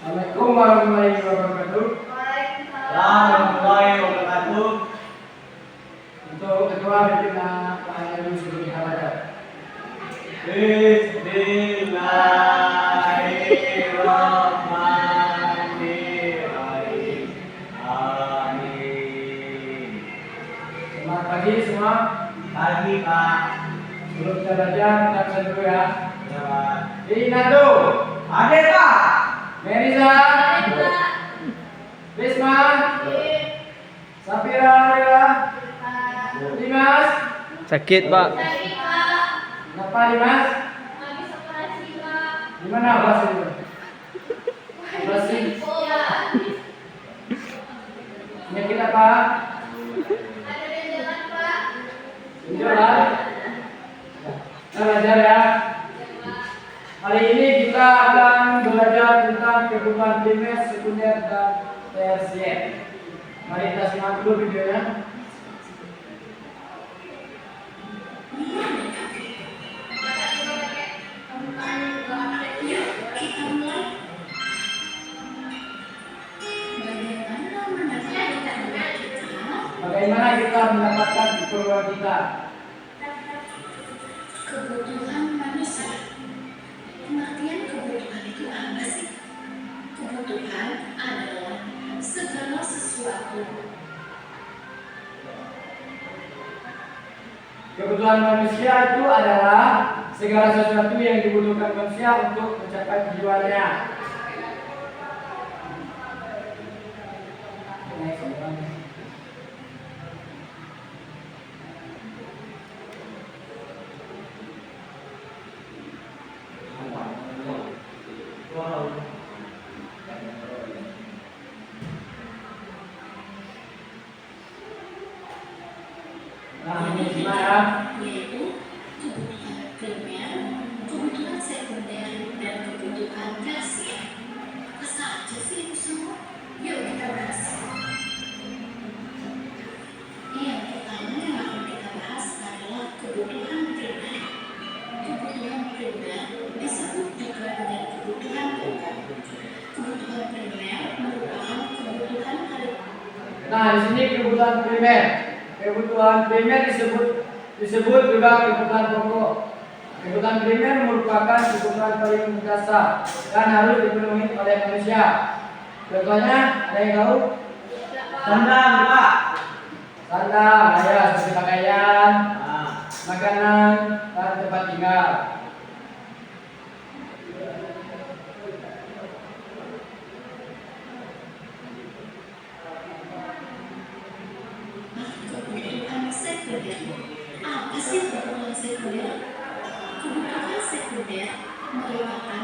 Assalamualaikum warahmatullahi wabarakatuh. Waalaikumsalam warahmatullahi wabarakatuh. Untuk ketua pimpinan panitia dulu diharapkan. Bismillahirrahmanirrahim. Amin. Selamat pagi semua. Pagi Pak. Sebelum kita belajar, kita absen dulu ya. Ya Pak. Rinaldo, Ada Pak. Meriza, Risma, Safira, Rela, Dimas. Sakit, Pak. Kenapa Dimas? Di mana bahasa itu? Bahasa penyakit apa? Jalan. Kita belajar ya. Hari ini kita akan belajar tentang kebutuhan primer, sekunder, dan tersier. Mari kita simak dulu videonya. Bagaimana kita mendapatkan keperluan kita? Kebutuhan manusia. Pengertian kebutuhan itu apa sih? Kebutuhan adalah segala sesuatu. Kebutuhan manusia itu adalah segala sesuatu yang dibutuhkan manusia untuk mencapai tujuannya. Nah, ini gimana? Yaitu kebutuhan primer, kebutuhan sekunder, dan kebutuhan tersier. Apa saja sih itu semua? Yuk kita bahas. Yang pertama yang akan kita bahas adalah kebutuhan primer. Kebutuhan primer disebut juga dengan kebutuhan pokok. Kebutuhan primer merupakan kebutuhan Nah, di sini kebutuhan primer. Kebutuhan primer disebut juga kebutuhan pokok. Kebutuhan primer merupakan kebutuhan paling mendasar dan harus dipenuhi oleh manusia. Contohnya, ada yang tahu? Sandang Pak. Sandang, ya, seperti pakaian, Nah, makanan, dan tempat tinggal. kebutuhan sekunder. Apa sih kebutuhan sekunder? Kebutuhan sekunder merupakan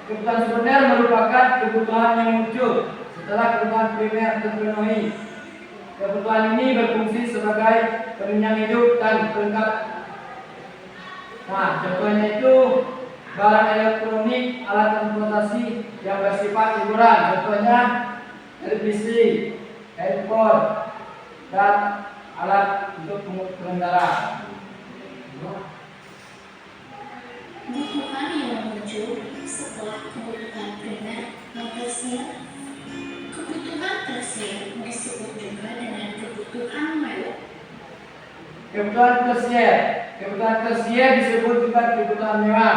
Kebutuhan sekunder merupakan kebutuhan yang muncul setelah kebutuhan primer terpenuhi. Kebutuhan ini berfungsi sebagai penunjang hidup dan pelengkap. Nah, contohnya itu barang elektronik, alat transportasi yang bersifat hiburan. Contohnya televisi, handphone, dan alat untuk pengendara. kebutuhan yang muncul setelah kebutuhan primer dan tersier. Kebutuhan tersier disebut juga dengan kebutuhan mewah. Kebutuhan tersier disebut juga kebutuhan mewah.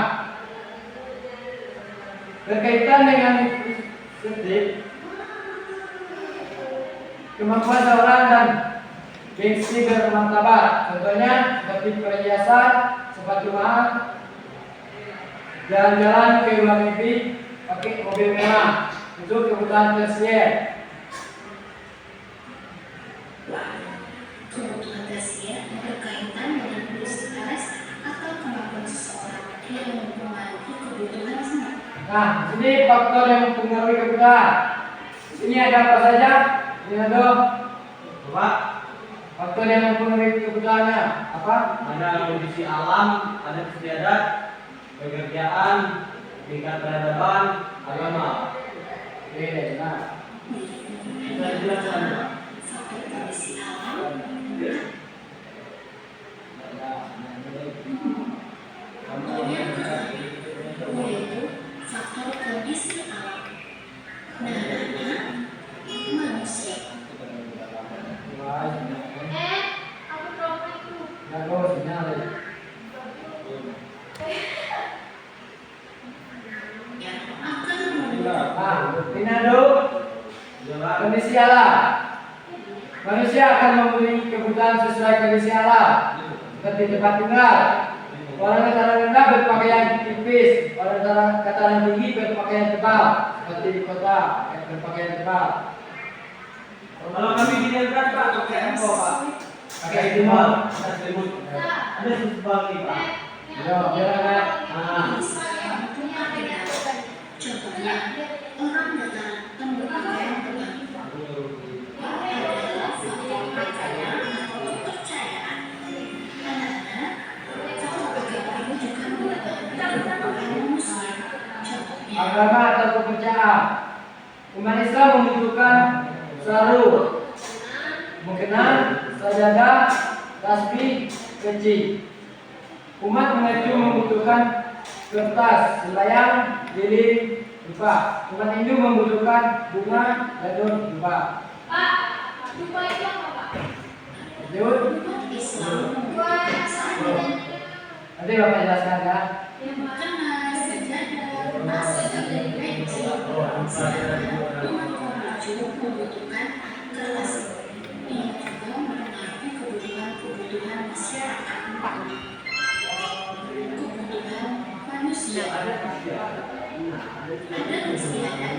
Berkaitan dengan estetik, kemampuan seorang dan gengsi bermartabat. Contohnya seperti perhiasan, sepatu mahal, jalan-jalan ke luar negeri pakai mobil mewah. Itu kebutuhan tersier. Kebutuhan tersier berkaitan dengan proses atau kemampuan seseorang yang mempengaruhi kebutuhan semua. Nah, sini faktor yang mempengaruhi kebutuhan. Sini ada apa saja? Ini ada Pak. faktor yang mempengaruhi kebutuhannya. Apa? Ada kondisi alam, ada istiadat, pekerjaan, tingkat peradaban, agama. Oke, nah. Bisa dijelaskan Pak? Faktor kondisi alam, yaitu Rinaldo, Jawab. kondisi alam. Manusia akan memiliki kebutuhan sesuai kondisi alam, seperti tempat tinggal. Orang dataran rendah berpakaian tipis, orang dataran tinggi berpakaian tebal, seperti di kota berpakaian tebal. Kalau kami dinyatakan Pak, pakai apa Pak? Pakai Selimut. Ada selimut. Ada selimut nih Pak. Ya, biar ada. Contohnya, orang dataran berpakaian tebal. Adalah faktor percaya atau kepercayaan. Anak-anak, faktor agama ini juga mempengaruhi kebutuhan manusia. Contohnya, Agama atau kepercayaan. Umat Islam membutuhkan selalu mukena, sajadah, tasbih, peci. Umat Melayu membutuhkan kertas, sembayang, lilin, dupa. Umat Hindu membutuhkan bunga, gadun, dupa. Lanjut. umat Islam membutuhkan sajadah, Nanti Bapak jelaskan ya. mukena, sajadah, tasbih, dan peci. Umat Konghucu membutuhkan kelas. Ini juga mempengaruhi kebutuhan masyarakat. Kebutuhan manusia. Adat istiadat.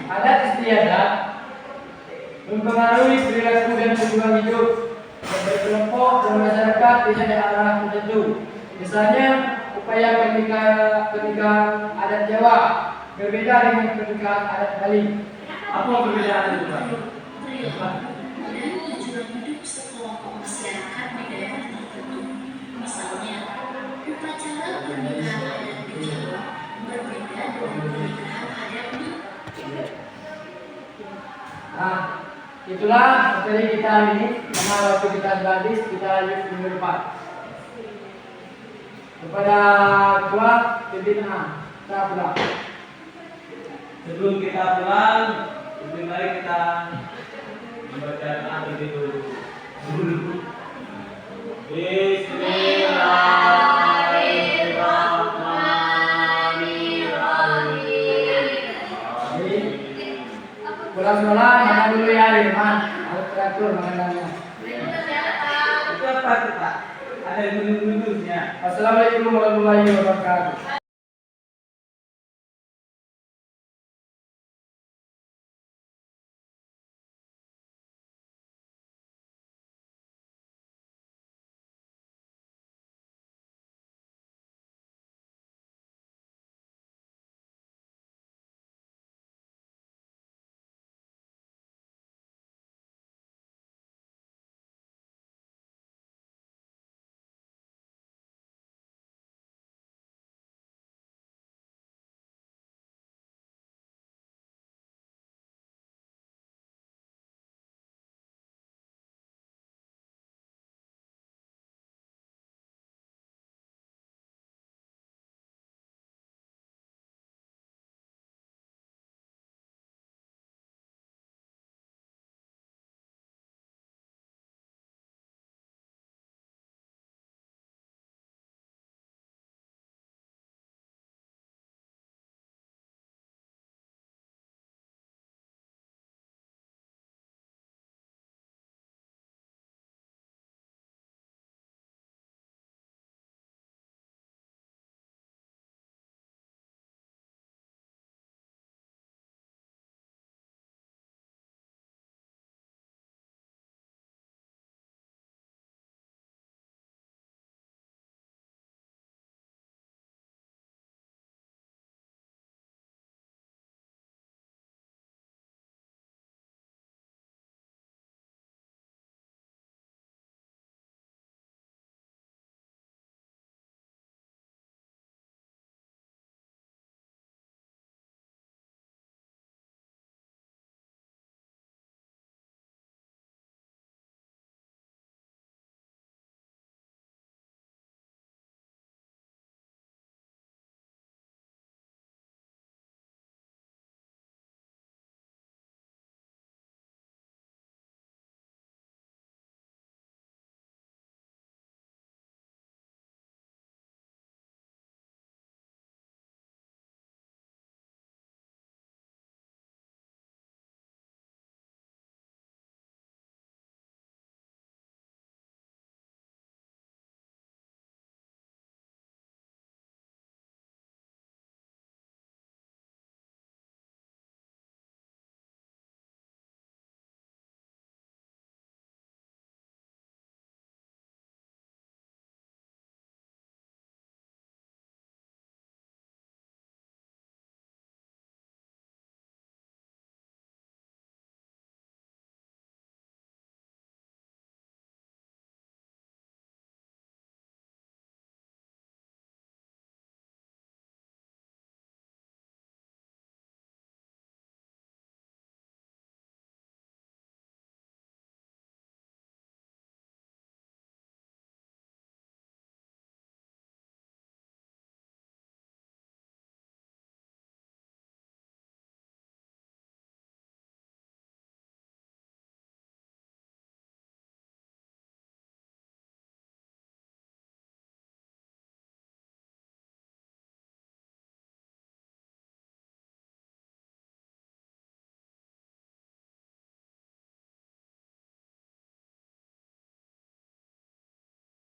Adat istiadat mempengaruhi perilaku dan tujuan hidup yang berkelompok dan masyarakat tidak ada arah tertentu. Misalnya, upaya pernikahan adat Jawa berbeda dengan pernikahan adat Bali. Apa perbedaan itu Pak? Perilaku dan tujuan hidup sekelompok masyarakat di daerah tertentu. Misalnya, upacara pernikahan adat di Jawa berbeda dengan pernikahan adat di Tibet. Nah, itulah materi kita hari ini. Karena waktu kita habis, kita lanjut minggu depan. Kepada Ketua Pimpinan, kita pulang. Sebelum kita pulang, lebih baik kita membaca doa terlebih dulu. Bismillahirrahmanirrahim. Jadi, pulang sekolah makan dulu ya di rumah. Harus teratur makanannya. Itu apa tuh Pak? Ada menu-menunya. Assalamualaikum warahmatullahi wabarakatuh.